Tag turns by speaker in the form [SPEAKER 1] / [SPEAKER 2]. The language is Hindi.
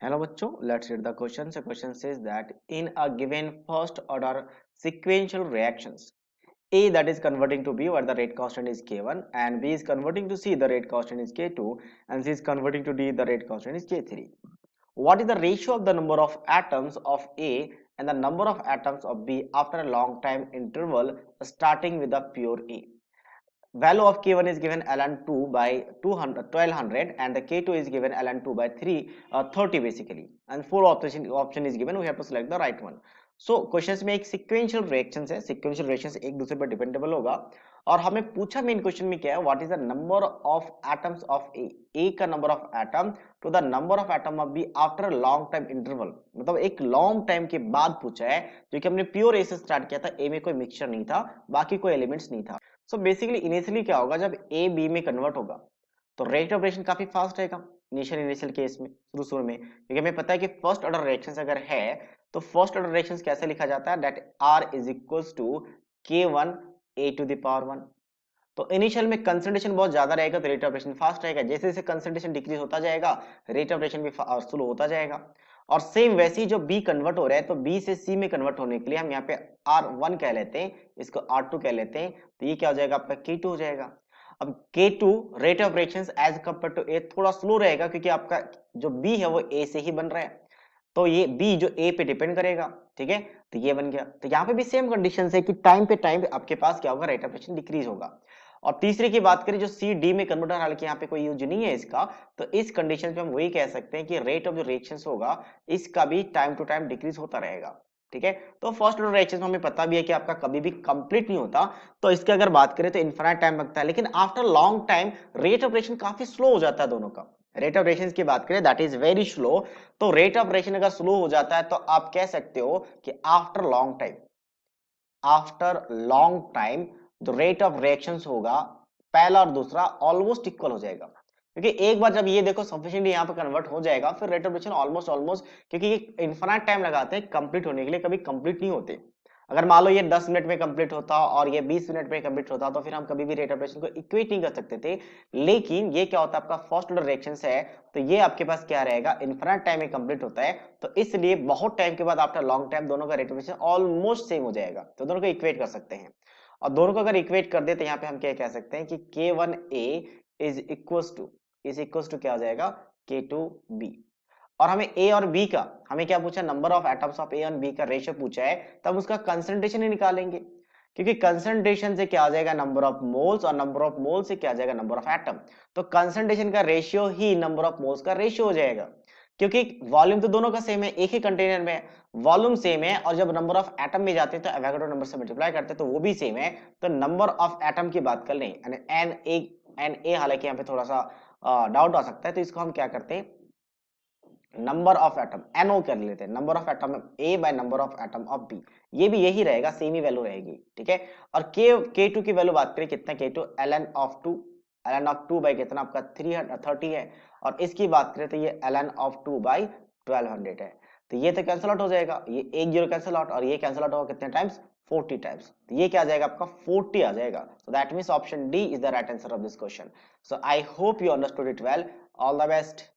[SPEAKER 1] Hello बच्चों, let's read the question. The question says that in a given first order sequential reactions, A that is converting to B where the rate constant is K1 and B is converting to C the rate constant is K2 and C is converting to D the rate constant is K3. What is the ratio of the number of atoms of A and the number of atoms of B after a long time interval starting with the pure A? Value of K1 is given ln2 by 200, 1200 and the K2 is given ln2 by 30 basically, and four option is given. We have to select the right one. So questions में एक सिक्वेंशियल रिएक्शंस है, सिक्वेंशियल रिएक्शंस एक दूसरे पर डिपेंडेबल होगा और हमें पूछा मेन क्वेश्चन में क्या है, what is the number of atoms of A का number of atom to the number of atom of B after long time interval, मतलब एक लॉन्ग टाइम के बाद पूछा है, जो कि हमने प्योर ए से स्टार्ट किया था, ए में कोई मिक्सचर नहीं था, बाकी कोई एलिमेंट्स नहीं था। सो बेसिकली इनिशियली क्या होगा, जब ए बी में कन्वर्ट होगा तो रेट ऑफ रिएक्शन काफी फास्ट रहेगा इनिशियल केस में, शुरू में, क्योंकि हमें पता है कि फर्स्ट ऑर्डर रिएक्शंस अगर है तो फर्स्ट ऑर्डर रिएक्शंस कैसे लिखा जाता है, that r is equals to K1 A to the power 1। तो इनिशियल में कंसंट्रेशन बहुत ज्यादा रहेगा तो रेट ऑफ रिएक्शन फास्ट रहेगा, जैसे जैसे कंसंट्रेशन डिक्रीज होता जाएगा रेट ऑफ रिएक्शन भी स्लो होता जाएगा। और सेम वैसे ही जो बी कन्वर्ट हो रहा है तो बी से सी में कन्वर्ट होने के लिए हम यहाँ पे R1 कह लेते हैं, इसको R2 कह लेते हैं, तो ये क्या हो जाएगा आपका K2 हो जाएगा। अब K2 rate of reactions as compare to A थोड़ा स्लो रहेगा क्योंकि आपका जो B है वो A से ही बन रहा है, तो ये B जो A पे डिपेंड करेगा, ठीक है। तो ये बन गया, तो यहाँ पे भी सेम कंडीशन है कि टाइम पे टाइम आपके पास क्या होगा, रेट ऑफ रिएक्शन डिक्रीज होगा। और तीसरे की बात करें जो सी डी में कन्वर्टर, हालांकि यहाँ पे कोई यूज नहीं है इसका, तो इस कंडीशन पे हम वही कह सकते हैं कि रेट ऑफ जो रिएक्शंस होगा इसका भी टाइम टू टाइम डिक्रीज होता रहेगा, ठीक है। तो फर्स्ट ऑर्डर रिएक्शन हमें पता भी है कि आपका कभी भी कंप्लीट नहीं होता, तो इसके अगर बात करें तो इनफाइनाइट टाइम लगता है, लेकिन after long time rate of reaction काफी स्लो हो जाता है दोनों का। रेट ऑफ रिएक्शन की बात करें दैट इज वेरी स्लो, तो रेट ऑफ रिएक्शन अगर स्लो हो जाता है तो आप कह सकते हो कि आफ्टर लॉन्ग टाइम जो रेट ऑफ रिएक्शंस होगा पहला और दूसरा ऑलमोस्ट इक्वल हो जाएगा, क्योंकि एक बार जब ये देखो सफिशिएंटली यहाँ पे कन्वर्ट हो जाएगा फिर rate of reaction almost almost, क्योंकि ये इनफाइनाइट टाइम लगाते हैं कंप्लीट होने के लिए, कभी कंप्लीट नहीं होते। अगर मान लो ये 10 मिनट में कंप्लीट होता और ये 20 मिनट में कंप्लीट होता तो फिर हम कभी भी रेट ऑफ रिएक्शन को इक्वेट नहीं कर सकते थे, लेकिन ये क्या होता है आपका फर्स्ट ऑर्डर रिएक्शंस है, तो ये आपके पास क्या रहेगा, इनफाइनाइट टाइम में कंप्लीट होता है, तो इसलिए बहुत टाइम के बाद आफ्टर लॉन्ग टाइम दोनों का rate of reaction almost same हो जाएगा, तो दोनों को इक्वेट कर सकते हैं। और दोनों को अगर इक्वेट कर दे तो यहाँ पे हम क्या कह सकते हैं कि K1A इज इक्वल्स टू क्या हो जाएगा, K2B। और हमें A और B का, हमें क्या पूछा, number of atoms of A और B का रेशियो पूछा है, तब उसका कंसंट्रेशन ही निकालेंगे, क्योंकि कंसंट्रेशन से क्या आ जाएगा नंबर ऑफ मोल्स और नंबर ऑफ मोल्स से क्या आ जाएगा नंबर ऑफ एटम, तो कंसंट्रेशन का ratio he number of moles का रेशियो हो जाएगा, क्योंकि वॉल्यूम तो दोनों का सेम है, एक ही कंटेनर में वॉल्यूम सेम है, और जब नंबर ऑफ एटम में जाते हैं तो एवोगाड्रो नंबर से मल्टीप्लाई करते हैं तो वो भी सेम है, तो नंबर ऑफ एटम की बात कर लें एन ए, हालांकि यहाँ पे थोड़ा सा डाउट आ सकता है, तो इसको हम क्या करते हैं नंबर ऑफ एटम NO कर लेते हैं, number of atom A by number of atom of B, ये भी यही रहेगा, सेम ही वैल्यू रहेगी, ठीक है। और K2 की वैल्यू बात करें कितना, K2 ln ऑफ 2 बाय कितना आपका 330 है, और इसकी बात करें तो ये ln ऑफ 2 बाय 1200 है, तो ये तो कैंसिल आउट हो जाएगा, ये एक जीरो कैंसिल आउट और ये कैंसिल आउट होगा कितने टाइम्स, 40 टाइम्स, तो ये क्या आ जाएगा आपका 40 आ जाएगा, so that means option D is the right answer of this question. So I hope you understood it well. All the best.